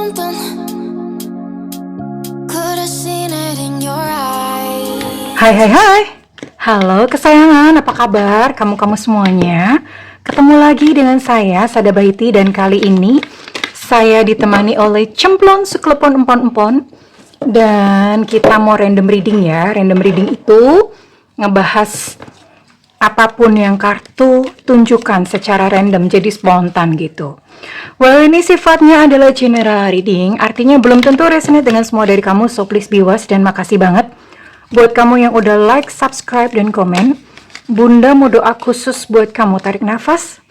something. Could have seen it in your eyes. Hai, halo kesayangan, apa kabar kamu-kamu semuanya? Ketemu lagi dengan saya, Sada Baiti, dan kali ini saya ditemani oleh Cemplon Suklepon Empon-Empon. Dan kita mau random reading ya. Random reading itu ngebahas apapun yang kartu tunjukkan secara random, jadi spontan gitu. Well, ini sifatnya adalah general reading, artinya belum tentu resonate dengan semua dari kamu, so please be wise. Dan makasih banget buat kamu yang udah like, subscribe, dan komen. Bunda mau doa khusus buat kamu. Tarik nafas.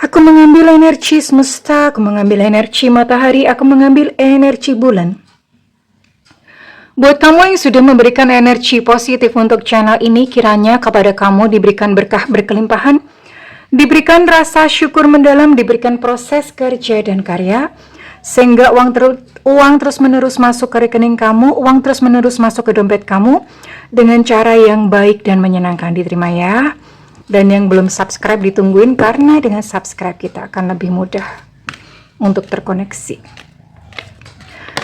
Aku mengambil energi semesta, aku mengambil energi matahari, aku mengambil energi bulan. Buat kamu yang sudah memberikan energi positif untuk channel ini, kiranya kepada kamu diberikan berkah berkelimpahan, diberikan rasa syukur mendalam, diberikan proses kerja dan karya, sehingga uang terus menerus masuk ke rekening kamu, uang terus menerus masuk ke dompet kamu, dengan cara yang baik dan menyenangkan. Diterima ya. Dan yang belum subscribe ditungguin, karena dengan subscribe kita akan lebih mudah untuk terkoneksi.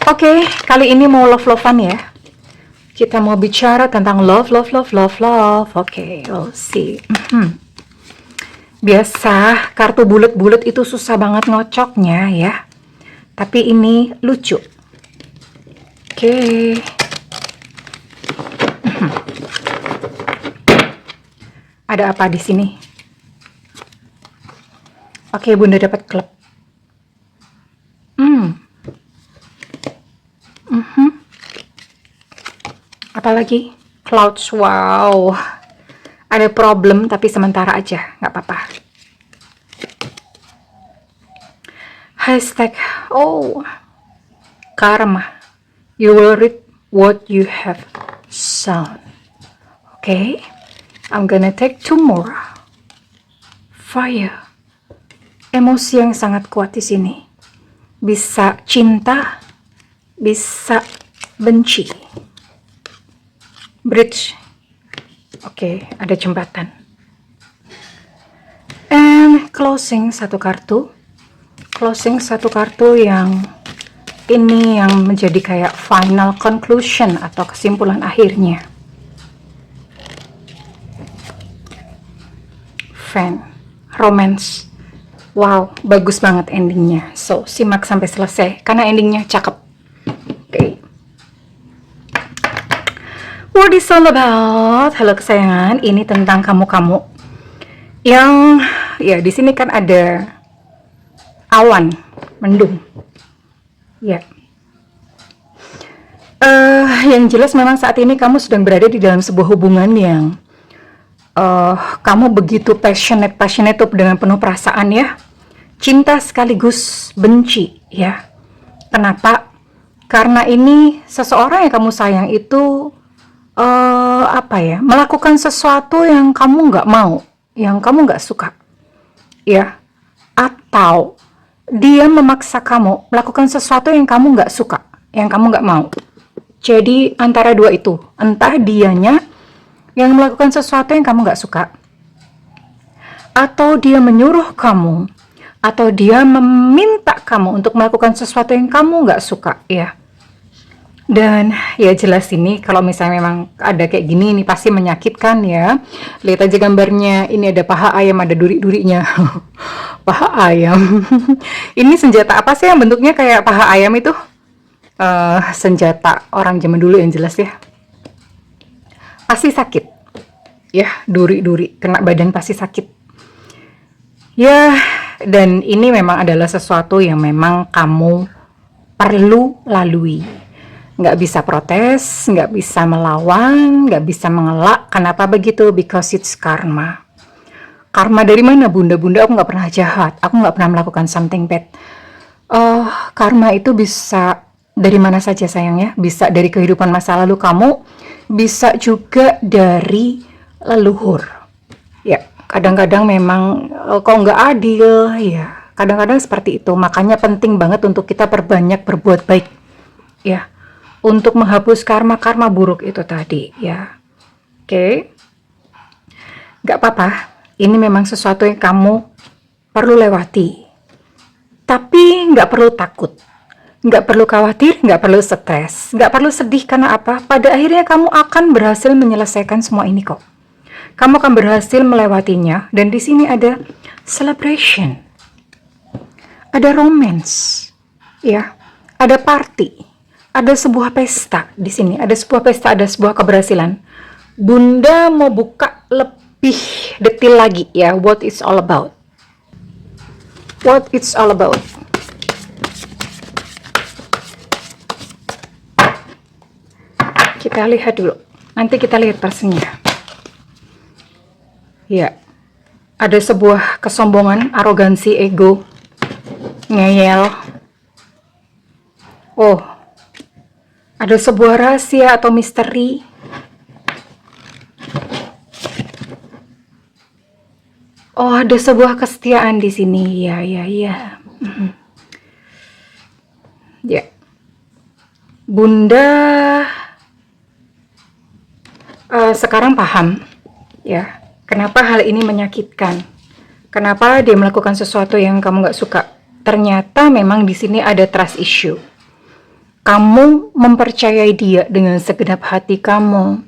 Oke, kali ini mau love-lovean ya. Kita mau bicara tentang love. Oke, we'll see. Biasa kartu bulat-bulat itu susah banget ngocoknya ya. Tapi ini lucu. Oke. Ada apa di sini? Oke, Bunda dapat klub. Apalagi? Clouds. Wow. Ada problem tapi sementara aja, nggak apa-apa. Hashtag, oh, karma. You will reap what you have sown. Okay, I'm gonna take two more. Fire. Emosi yang sangat kuat di sini. Bisa cinta, bisa benci. Bridge. Oke, ada jembatan. And closing satu kartu. Closing satu kartu yang ini yang menjadi kayak final conclusion atau kesimpulan akhirnya. Friend, romance. Wow, bagus banget endingnya. So, simak sampai selesai karena endingnya cakep. Oke. What is all about? Halo kesayangan, ini tentang kamu-kamu yang ya di sini kan ada awan mendung. Ya. Yang jelas memang saat ini kamu sedang berada di dalam sebuah hubungan yang kamu begitu passionate dengan penuh perasaan ya. Cinta sekaligus benci ya. Kenapa? Karena ini seseorang yang kamu sayang itu melakukan sesuatu yang kamu nggak mau, yang kamu nggak suka, ya, atau dia memaksa kamu melakukan sesuatu yang kamu nggak suka, yang kamu nggak mau. Jadi antara dua itu, entah dianya yang melakukan sesuatu yang kamu nggak suka, atau dia menyuruh kamu, atau dia meminta kamu untuk melakukan sesuatu yang kamu nggak suka, ya. Dan ya jelas ini kalau misalnya memang ada kayak gini, ini pasti menyakitkan ya. Lihat aja gambarnya, ini ada paha ayam, ada duri-durinya. Paha ayam. Ini senjata apa sih yang bentuknya kayak paha ayam itu? Senjata orang zaman dulu yang jelas ya. Pasti sakit. Ya, duri-duri kena badan pasti sakit. Ya, dan ini memang adalah sesuatu yang memang kamu perlu lalui. Nggak bisa protes, nggak bisa melawan, nggak bisa mengelak. Kenapa begitu? Because it's karma. Karma dari mana, Bunda? Bunda, aku nggak pernah jahat. Aku nggak pernah melakukan something bad. Karma itu bisa dari mana saja sayangnya. Bisa dari kehidupan masa lalu kamu, bisa juga dari leluhur. Ya, kadang-kadang memang kok nggak adil, ya. Kadang-kadang seperti itu. Makanya penting banget untuk kita perbanyak berbuat baik, ya. Untuk menghapus karma-karma buruk itu tadi ya. Oke. Gak apa-apa. Ini memang sesuatu yang kamu perlu lewati. Tapi gak perlu takut. Nggak perlu khawatir, nggak perlu stres, nggak perlu sedih karena apa? Pada akhirnya kamu akan berhasil menyelesaikan semua ini kok. Kamu akan berhasil melewatinya, dan di sini ada celebration, ada romance, ya, ada party, ada sebuah pesta di sini, ada sebuah pesta, ada sebuah keberhasilan. Bunda mau buka lebih detail lagi ya, what it's all about. What it's all about. Kita lihat dulu. Nanti kita lihat personnya. Ya. Ada sebuah kesombongan, arogansi, ego, ngeyel. Oh. Ada sebuah rahasia atau misteri. Oh, ada sebuah kesetiaan di sini. Ya. Ya. Bunda sekarang paham, ya, kenapa hal ini menyakitkan. Kenapa dia melakukan sesuatu yang kamu nggak suka. Ternyata memang di sini ada trust issue. Kamu mempercayai dia dengan segenap hati kamu.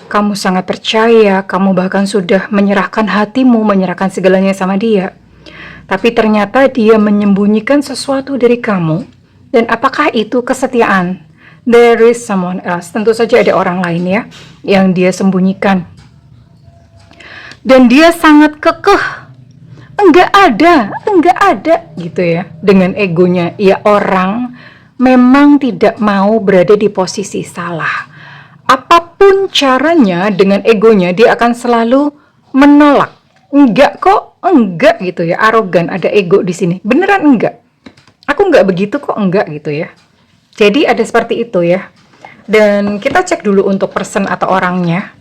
Kamu sangat percaya, kamu bahkan sudah menyerahkan hatimu, menyerahkan segalanya sama dia. Tapi ternyata dia menyembunyikan sesuatu dari kamu. Dan apakah itu kesetiaan? There is someone else. Tentu saja ada orang lain ya, yang dia sembunyikan. Dan dia sangat kekeh. Enggak ada gitu ya. Dengan egonya, ya orang memang tidak mau berada di posisi salah. Apapun caranya dengan egonya, dia akan selalu menolak. Enggak kok, enggak gitu ya, arogan, ada ego di sini. Beneran enggak. Aku enggak begitu kok, enggak gitu ya. Jadi ada seperti itu ya. Dan kita cek dulu untuk person atau orangnya.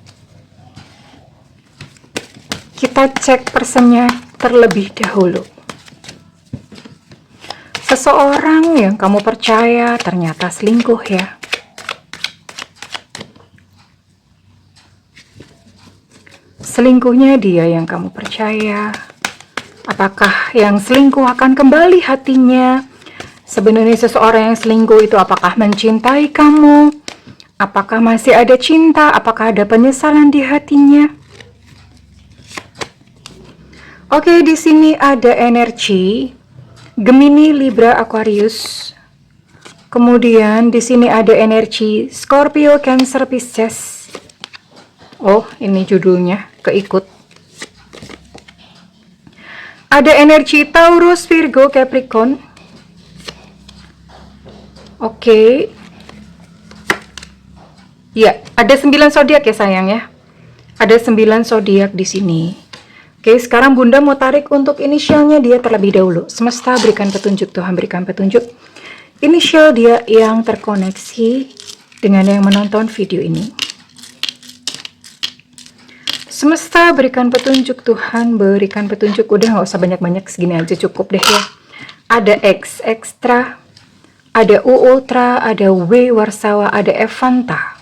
Kita cek personnya terlebih dahulu. Seseorang yang kamu percaya ternyata selingkuh ya. Selingkuhnya dia yang kamu percaya. Apakah yang selingkuh akan kembali hatinya? Sebenarnya seseorang yang selingkuh itu apakah mencintai kamu? Apakah masih ada cinta? Apakah ada penyesalan di hatinya? Oke, di sini ada energi Gemini, Libra, Aquarius. Kemudian di sini ada energi Scorpio, Cancer, Pisces. Oh, ini judulnya, keikut. Ada energi Taurus, Virgo, Capricorn. Oke. Ya, ada 9 zodiak ya sayang ya. Ada 9 zodiak di sini. Oke, sekarang Bunda mau tarik untuk inisialnya dia terlebih dahulu. Semesta berikan petunjuk, Tuhan berikan petunjuk. Inisial dia yang terkoneksi dengan yang menonton video ini. Semesta berikan petunjuk, Tuhan berikan petunjuk. Udah nggak usah banyak-banyak, segini aja cukup deh ya. Ada X Extra, ada U Ultra, ada W Warsawa, ada Evanta,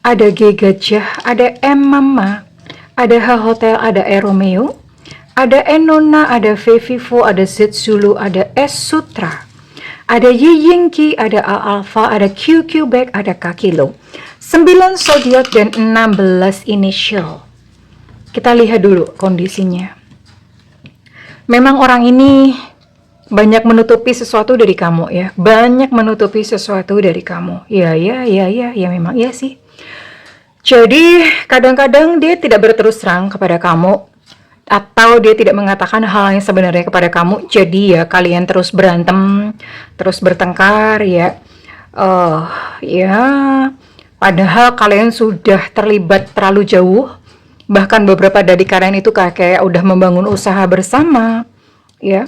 ada G Gajah, ada M Mama, ada H Hotel, ada E Romeo, ada E Nona, ada V Vivo, ada Z Zulu, ada S Sutra, ada Y Yingki, ada A Alpha, ada Q Quebec, ada K Kilo. 9 zodiak dan 16 initial. Kita lihat dulu kondisinya. Memang orang ini banyak menutupi sesuatu dari kamu ya. Banyak menutupi sesuatu dari kamu. Ya memang iya sih. Jadi kadang-kadang dia tidak berterus terang kepada kamu, atau dia tidak mengatakan hal yang sebenarnya kepada kamu. Jadi ya kalian terus berantem, terus bertengkar ya. Padahal kalian sudah terlibat terlalu jauh. Bahkan beberapa dari kalian itu kayak udah membangun usaha bersama ya.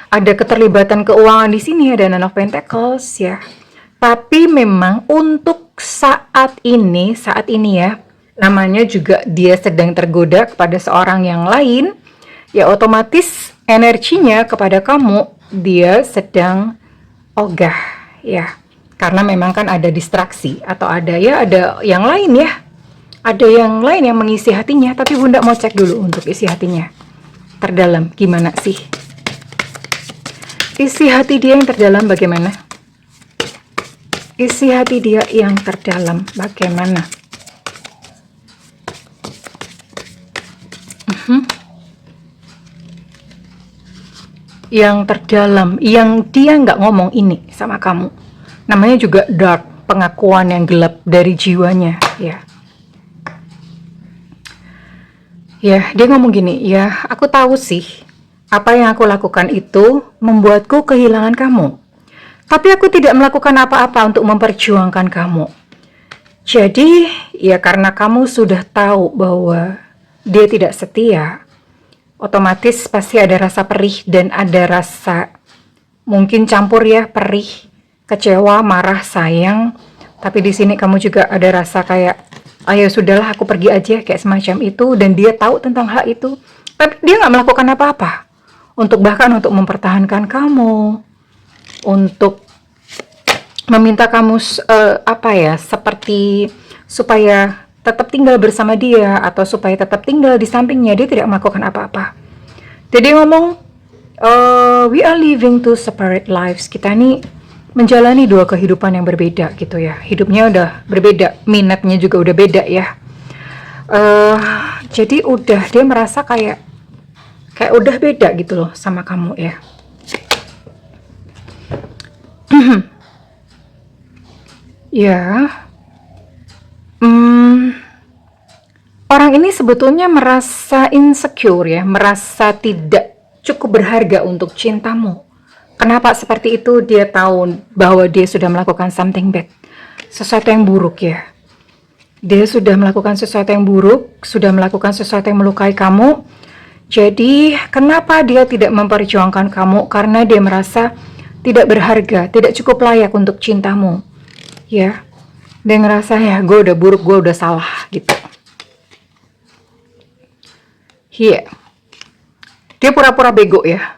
Ada keterlibatan keuangan di sini, ada Nine of Pentacles ya. Tapi memang untuk saat ini ya, namanya juga dia sedang tergoda kepada seorang yang lain, ya otomatis energinya kepada kamu dia sedang ogah ya. Karena memang kan ada distraksi atau ada yang lain ya. Ada yang lain yang mengisi hatinya, tapi Bunda mau cek dulu untuk isi hatinya terdalam gimana sih. Isi hati dia yang terdalam bagaimana? Isi hati dia yang terdalam bagaimana? Yang terdalam, yang dia nggak ngomong ini sama kamu. Namanya juga dark, pengakuan yang gelap dari jiwanya, ya. Ya, dia ngomong gini, ya, aku tahu sih, apa yang aku lakukan itu membuatku kehilangan kamu. Tapi aku tidak melakukan apa-apa untuk memperjuangkan kamu. Jadi, ya karena kamu sudah tahu bahwa dia tidak setia, otomatis pasti ada rasa perih dan ada rasa mungkin campur ya, perih, kecewa, marah, sayang. Tapi di sini kamu juga ada rasa kayak, ayo sudahlah aku pergi aja, kayak semacam itu. Dan dia tahu tentang hal itu, tapi dia nggak melakukan apa-apa bahkan untuk mempertahankan kamu, untuk meminta kamu seperti supaya tetap tinggal bersama dia atau supaya tetap tinggal di sampingnya. Dia tidak melakukan apa-apa. Jadi ngomong, we are living two separate lives. Kita nih menjalani dua kehidupan yang berbeda gitu ya. Hidupnya udah berbeda, minatnya juga udah beda ya. Jadi udah dia merasa kayak udah beda gitu loh sama kamu ya. Ya, orang ini sebetulnya merasa insecure ya, merasa tidak cukup berharga untuk cintamu. Kenapa seperti itu? Dia tahu bahwa dia sudah melakukan something bad, sesuatu yang buruk ya. Dia sudah melakukan sesuatu yang buruk, sudah melakukan sesuatu yang melukai kamu. Jadi kenapa dia tidak memperjuangkan kamu? Karena dia merasa tidak berharga, tidak cukup layak untuk cintamu. Ya, dia ngerasa ya gue udah buruk, gue udah salah gitu. Iya, dia pura-pura bego ya.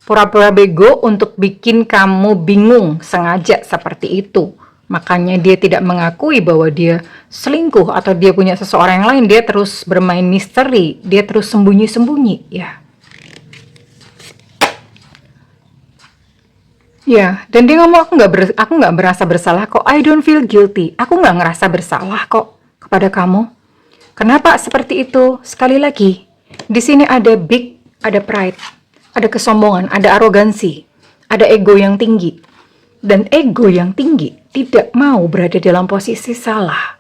Pura-pura bego untuk bikin kamu bingung, sengaja seperti itu. Makanya dia tidak mengakui bahwa dia selingkuh atau dia punya seseorang yang lain. Dia terus bermain misteri, dia terus sembunyi-sembunyi ya. Ya, dan dia ngomong aku nggak merasa bersalah kok. I don't feel guilty. Aku nggak ngerasa bersalah kok kepada kamu. Kenapa seperti itu? Sekali lagi, di sini ada pride, ada kesombongan, ada arogansi, ada ego yang tinggi. Dan ego yang tinggi tidak mau berada dalam posisi salah.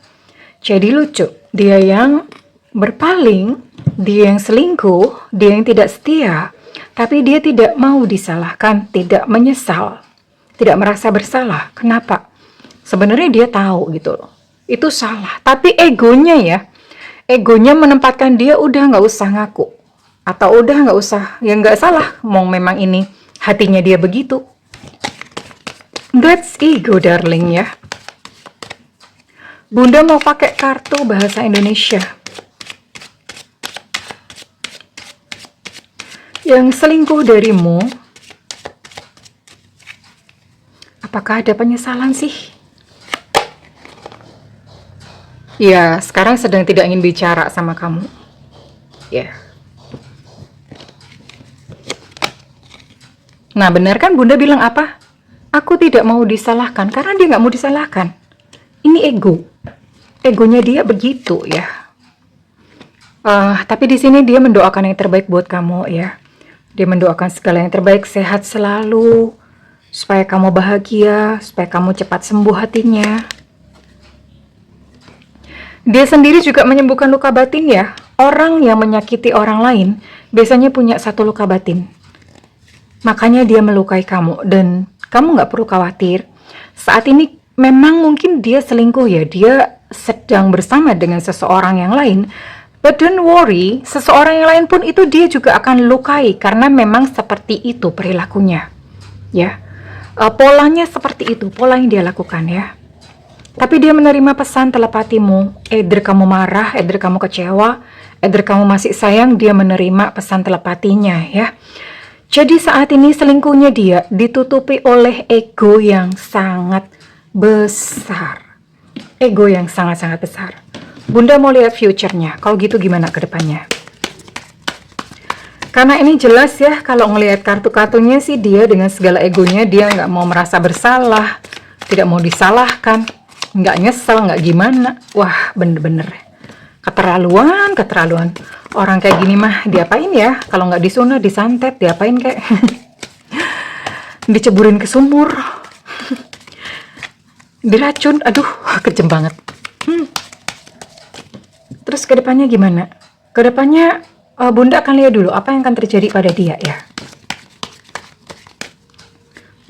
Jadi lucu, dia yang berpaling, dia yang selingkuh, dia yang tidak setia, tapi dia tidak mau disalahkan, tidak menyesal, tidak merasa bersalah. Kenapa? Sebenarnya dia tahu gitu loh, itu salah. Tapi egonya menempatkan dia udah nggak usah ngaku. Atau udah nggak usah, ya nggak salah, mau memang ini hatinya dia begitu. That's ego darling ya. Bunda mau pakai kartu bahasa Indonesia. Yang selingkuh darimu, apakah ada penyesalan sih? Ya, sekarang sedang tidak ingin bicara sama kamu. Ya. Nah, benar kan Bunda bilang apa? Aku tidak mau disalahkan, karena dia nggak mau disalahkan. Ini ego. Egonya dia begitu ya. Tapi di sini dia mendoakan yang terbaik buat kamu ya. Dia mendoakan segala yang terbaik, sehat selalu, supaya kamu bahagia, supaya kamu cepat sembuh hatinya. Dia sendiri juga menyembuhkan luka batin ya. Orang yang menyakiti orang lain biasanya punya satu luka batin. Makanya dia melukai kamu, dan kamu nggak perlu khawatir. Saat ini memang mungkin dia selingkuh ya, dia sedang bersama dengan seseorang yang lain. But don't worry, seseorang yang lain pun itu dia juga akan lukai, karena memang seperti itu perilakunya. Ya, polanya seperti itu, pola yang dia lakukan ya. Tapi dia menerima pesan telepatimu, either kamu marah, either kamu kecewa, either kamu masih sayang, dia menerima pesan telepatinya ya. Jadi saat ini selingkuhnya dia ditutupi oleh ego yang sangat besar. Ego yang sangat-sangat besar. Bunda mau lihat future-nya. Kalau gitu gimana ke depannya? Karena ini jelas ya, kalau ngelihat kartu-kartunya sih dia dengan segala egonya dia nggak mau merasa bersalah, tidak mau disalahkan, nggak nyesel, nggak gimana. Wah, bener-bener keterlaluan, keterlaluan. Orang kayak gini mah diapain ya? Kalau nggak disunat, disantet, diapain kayak diceburin ke sumur, diracun. Aduh, kejem banget. Terus kedepannya gimana? Kedepannya Bunda akan lihat dulu apa yang akan terjadi pada dia ya.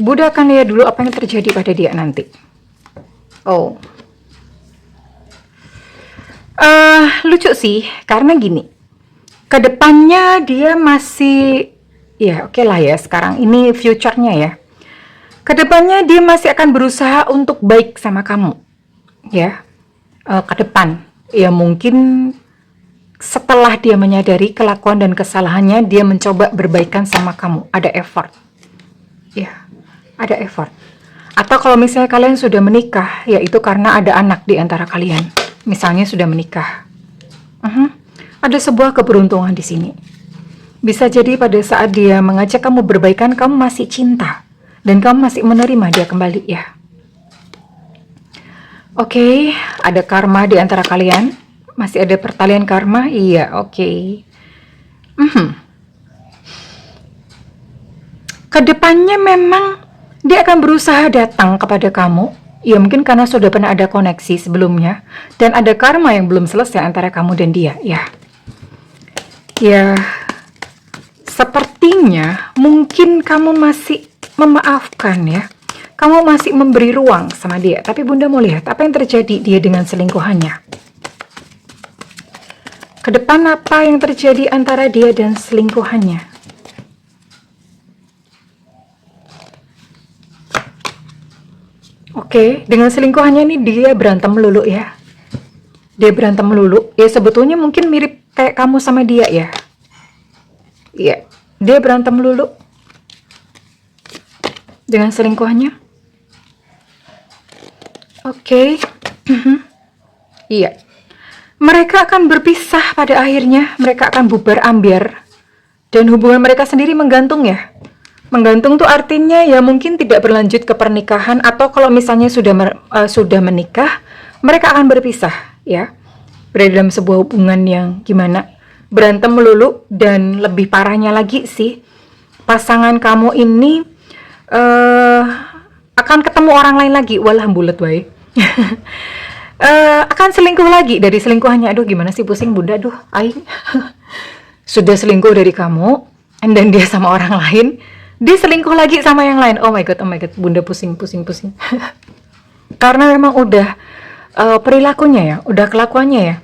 Bunda akan lihat dulu apa yang terjadi pada dia nanti. Oh, lucu sih, karena gini, kedepannya dia masih, ya oke lah ya, sekarang ini future-nya ya. Kedepannya dia masih akan berusaha untuk baik sama kamu, ya. Ke depan, ya mungkin setelah dia menyadari kelakuan dan kesalahannya, dia mencoba berbaikan sama kamu. Ada effort, ya, ada effort. Atau kalau misalnya kalian sudah menikah, ya itu karena ada anak di antara kalian. Misalnya sudah menikah, ada sebuah keberuntungan di sini. Bisa jadi pada saat dia mengajak kamu berbaikan, kamu masih cinta dan kamu masih menerima dia kembali ya. Oke, ada karma di antara kalian. Masih ada pertalian karma? Iya, oke. Kedepannya memang dia akan berusaha datang kepada kamu. Ya mungkin karena sudah pernah ada koneksi sebelumnya. Dan ada karma yang belum selesai antara kamu dan dia, ya. Ya, sepertinya mungkin kamu masih memaafkan ya. Kamu masih memberi ruang sama dia. Tapi Bunda mau lihat apa yang terjadi dia dengan selingkuhannya. Ke depan apa yang terjadi antara dia dan selingkuhannya? Oke, dengan selingkuhannya nih dia berantem melulu ya. Dia berantem melulu. Ya sebetulnya mungkin mirip kayak kamu sama dia ya. Iya, dia berantem melulu dengan selingkuhannya. Oke. Iya. Mereka akan berpisah pada akhirnya, mereka akan bubar ambyar. Dan hubungan mereka sendiri menggantung ya. Menggantung tuh artinya ya mungkin tidak berlanjut ke pernikahan, atau kalau misalnya sudah menikah, mereka akan berpisah ya. Berada dalam sebuah hubungan yang gimana? Berantem melulu. Dan lebih parahnya lagi sih, pasangan kamu ini akan ketemu orang lain lagi. Walah bulet wae. Akan selingkuh lagi dari selingkuhannya. Aduh gimana sih, pusing Bunda. Aduh aing sudah selingkuh dari kamu, dan dia sama orang lain, dia selingkuh lagi sama yang lain. Oh my god, Bunda pusing. Karena memang udah perilakunya ya, udah kelakuannya ya.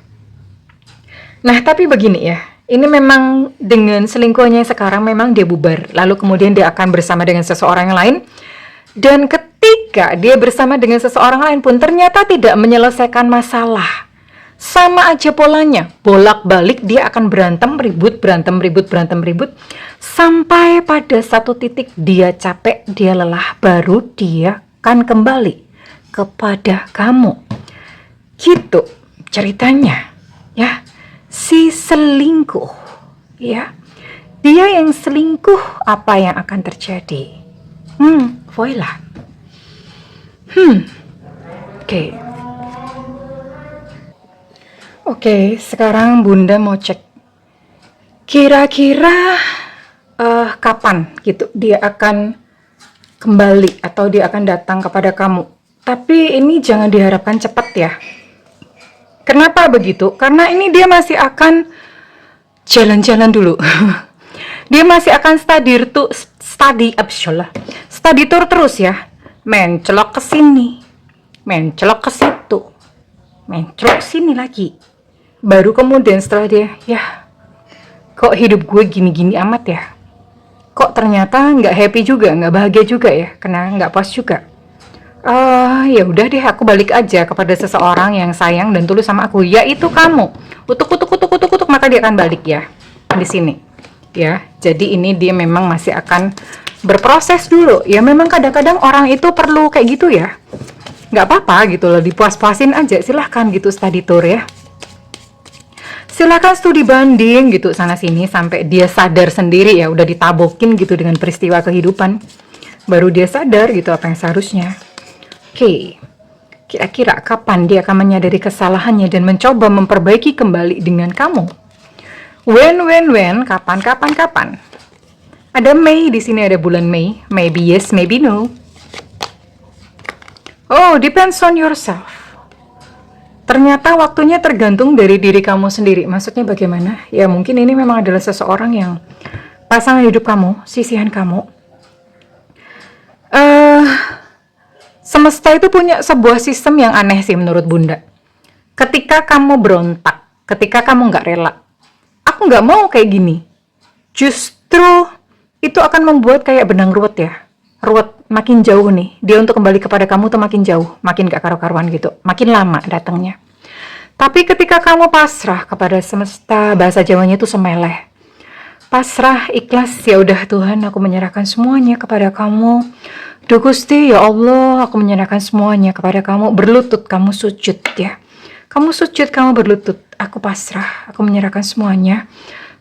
Nah tapi begini ya, ini memang dengan selingkuhannya sekarang memang dia bubar, lalu kemudian dia akan bersama dengan seseorang yang lain. Dan ketika dia bersama dengan seseorang lain pun ternyata tidak menyelesaikan masalah. Sama aja polanya, bolak-balik dia akan berantem ribut, sampai pada satu titik dia capek, dia lelah, baru dia akan kembali kepada kamu. Gitu ceritanya ya. Si selingkuh ya, dia yang selingkuh, apa yang akan terjadi? Voila. Oke, sekarang Bunda mau cek kira-kira kapan gitu dia akan kembali atau dia akan datang kepada kamu. Tapi ini jangan diharapkan cepat ya. Kenapa begitu? Karena ini dia masih akan jalan-jalan dulu. Dia masih akan study tour terus ya. Mencelok ke sini, mencelok ke situ, mencelok sini lagi. Baru kemudian setelah dia, ya kok hidup gue gini-gini amat ya. Kok ternyata nggak happy juga, nggak bahagia juga ya, karena nggak puas juga. Ya udah deh, aku balik aja kepada seseorang yang sayang dan tulus sama aku, yaitu kamu. Utuk, maka dia akan balik ya di sini. Ya, jadi ini dia memang masih akan berproses dulu. Ya memang kadang-kadang orang itu perlu kayak gitu ya. Nggak apa-apa gitu loh, dipuas-puasin aja, silahkan gitu study tour ya. Silakan studi banding gitu sana sini sampai dia sadar sendiri ya, udah ditabokin gitu dengan peristiwa kehidupan. Baru dia sadar gitu apa yang seharusnya. Oke. Kira-kira kapan dia akan menyadari kesalahannya dan mencoba memperbaiki kembali dengan kamu? When, kapan? Ada Mei di sini, ada bulan Mei. Maybe yes, maybe no. Oh, depends on yourself. Ternyata waktunya tergantung dari diri kamu sendiri. Maksudnya bagaimana? Ya mungkin ini memang adalah seseorang yang pasangan hidup kamu, sisihan kamu. Semesta itu punya sebuah sistem yang aneh sih menurut Bunda. Ketika kamu berontak, ketika kamu nggak rela, aku nggak mau kayak gini. Justru itu akan membuat kayak benang ruwet ya. Ruwet makin jauh nih. Dia untuk kembali kepada kamu tuh makin jauh, makin gak karu-karuan gitu. Makin lama datangnya. Tapi ketika kamu pasrah kepada semesta, bahasa Jawanya itu semeleh. Pasrah, ikhlas, ya udah Tuhan, aku menyerahkan semuanya kepada kamu. Duh Gusti, ya Allah, aku menyerahkan semuanya kepada kamu. Berlutut, kamu sujud ya. Kamu sujud, kamu berlutut. Aku pasrah, aku menyerahkan semuanya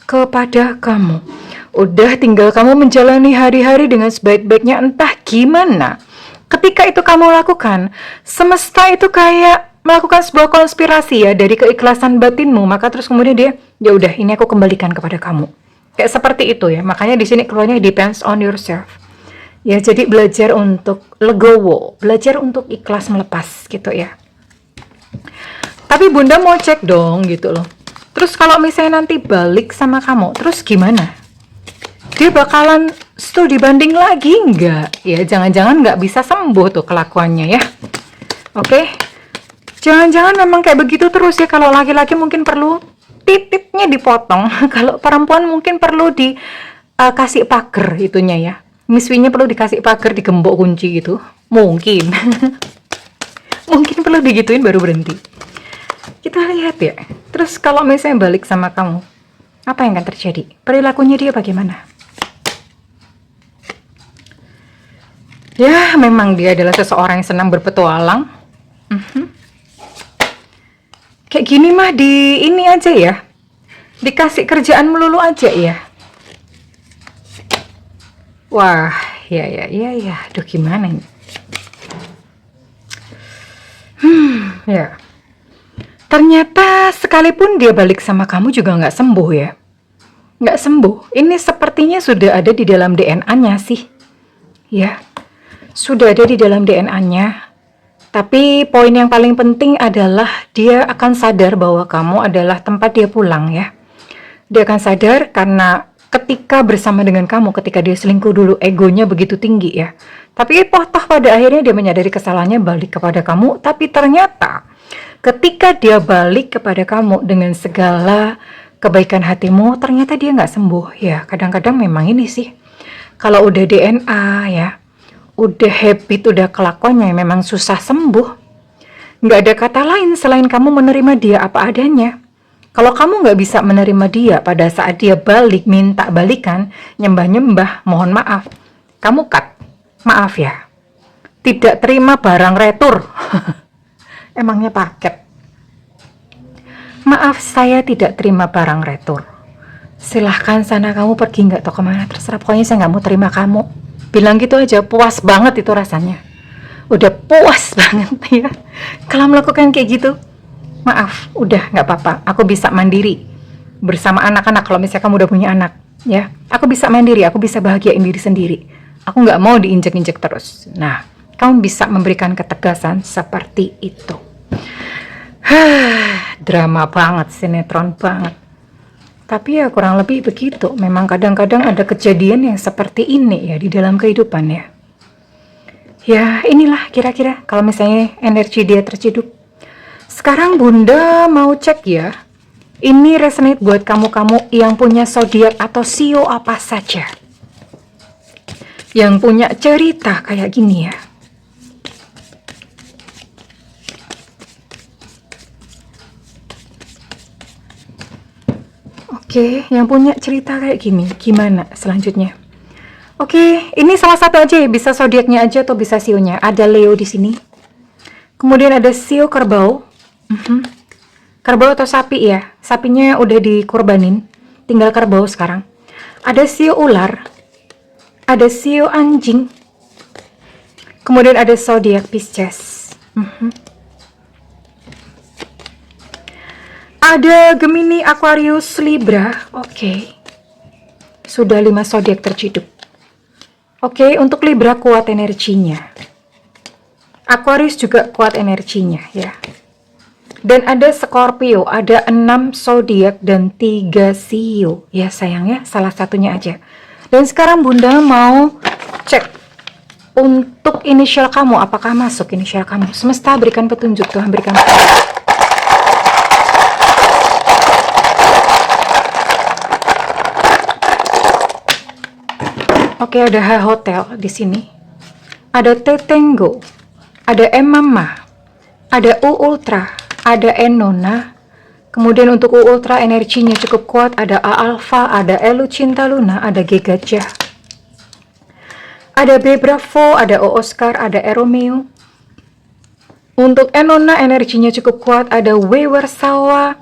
kepada kamu. Udah tinggal kamu menjalani hari-hari dengan sebaik-baiknya, entah gimana. Ketika itu kamu lakukan, semesta itu kayak melakukan sebuah konspirasi ya dari keikhlasan batinmu, maka terus kemudian dia, ya udah ini aku kembalikan kepada kamu. Kayak seperti itu ya. Makanya di sini keluarnya depends on yourself. Ya, jadi belajar untuk legowo, belajar untuk ikhlas melepas gitu ya. Tapi Bunda mau cek dong gitu loh. Terus kalau misalnya nanti balik sama kamu, terus gimana? Dia bakalan studi banding lagi nggak? Ya jangan-jangan nggak bisa sembuh tuh kelakuannya ya. Oke? Jangan-jangan memang kayak begitu terus ya. Kalau laki-laki mungkin perlu titiknya dipotong. Kalau perempuan mungkin perlu dikasih pagar itunya ya. Miswinya perlu dikasih pagar, digembok kunci gitu. Mungkin. Mungkin perlu digituin baru berhenti. Kita lihat ya. Terus kalau misalnya balik sama kamu, apa yang akan terjadi? Perilakunya dia bagaimana? Ya, memang dia adalah seseorang yang senang berpetualang. Kayak gini mah di ini aja ya. Dikasih kerjaan melulu aja ya. Wah, ya. Aduh, gimana ini? Ya. Ternyata sekalipun dia balik sama kamu juga nggak sembuh ya. Nggak sembuh. Ini sepertinya sudah ada di dalam DNA-nya sih. Ya, sudah ada di dalam DNA-nya. Tapi poin yang paling penting adalah dia akan sadar bahwa kamu adalah tempat dia pulang ya. Dia akan sadar karena ketika bersama dengan kamu, ketika dia selingkuh dulu, egonya begitu tinggi ya. Tapi toh pada akhirnya dia menyadari kesalahannya, balik kepada kamu. Tapi ternyata ketika dia balik kepada kamu dengan segala kebaikan hatimu, ternyata dia nggak sembuh ya. Kadang-kadang memang ini sih, kalau udah DNA ya, udah habit, udah kelakuannya memang susah sembuh. Nggak ada kata lain selain kamu menerima dia apa adanya. Kalau kamu nggak bisa menerima dia pada saat dia balik, minta balikan, nyembah-nyembah, mohon maaf, kamu cut. Maaf ya, tidak terima barang retur. Emangnya paket? Maaf, saya tidak terima barang retur. Silahkan sana kamu pergi nggak tahu kemana, terserah, pokoknya saya nggak mau terima kamu. Bilang gitu aja, puas banget itu rasanya. Udah puas banget ya kalau melakukan kayak gitu. Maaf, udah nggak apa-apa, aku bisa mandiri bersama anak-anak. Kalau misalnya kamu udah punya anak ya, aku bisa mandiri, aku bisa bahagiain diri sendiri. Aku nggak mau diinjek-injek terus. Nah, kamu bisa memberikan ketegasan seperti itu. Drama banget, sinetron banget. Tapi ya kurang lebih begitu. Memang kadang-kadang ada kejadian yang seperti ini ya di dalam kehidupan ya. Ya inilah kira-kira kalau misalnya energi dia terciduk. Sekarang Bunda mau cek ya. Ini resonate buat kamu-kamu yang punya zodiak atau sio apa saja. Yang punya cerita kayak gini ya. Oke, yang punya cerita kayak gini, gimana selanjutnya? Oke, ini salah satu aja ya, bisa zodiaknya aja atau bisa sionya. Ada Leo di sini. Kemudian ada sio kerbau. Kerbau atau sapi ya? Sapinya udah dikurbanin, tinggal kerbau sekarang. Ada shio ular, ada shio anjing, kemudian ada zodiak Pisces. Ada Gemini, Aquarius, Libra. Oke. Sudah 5 zodiak terciduk. Oke, untuk Libra kuat energinya. Aquarius juga kuat energinya ya. Dan ada Scorpio, ada 6 zodiak dan 3 shio. Ya sayang ya, salah satunya aja. Dan sekarang Bunda mau cek untuk inisial kamu, apakah masuk inisial kamu. Semesta berikan petunjuk, Tuhan berikan petunjuk. Oke, ada H Hotel di sini. Ada T Tango, ada M Mama, ada U Ultra, ada Enona. Kemudian untuk U Ultra energinya cukup kuat, ada A Alpha, ada Elu Cinta Luna, ada G Gajah. Ada B Bravo, ada O Oscar, ada E Romeo. Untuk Enona energinya cukup kuat, ada W Warsawa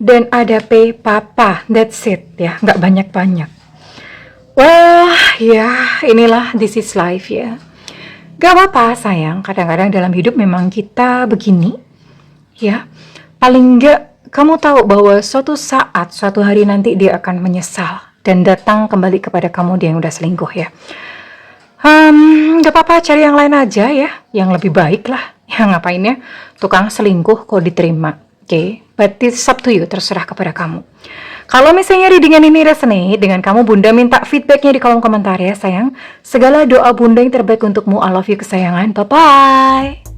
dan ada P Papa. That's it ya, nggak banyak-banyak. Well, ya inilah this is life ya. Gak apa-apa sayang, kadang-kadang dalam hidup memang kita begini ya. Paling gak kamu tahu bahwa suatu saat, suatu hari nanti dia akan menyesal dan datang kembali kepada kamu, dia yang udah selingkuh ya. Gak apa-apa, cari yang lain aja ya, yang lebih baik lah. Ya ngapain ya, tukang selingkuh kok diterima. Oke, but it's up to you, terserah kepada kamu. Kalau misalnya readingan ini resonate dengan kamu, Bunda minta feedbacknya di kolom komentar ya sayang. Segala doa Bunda yang terbaik untukmu. I love you kesayangan. Bye-bye.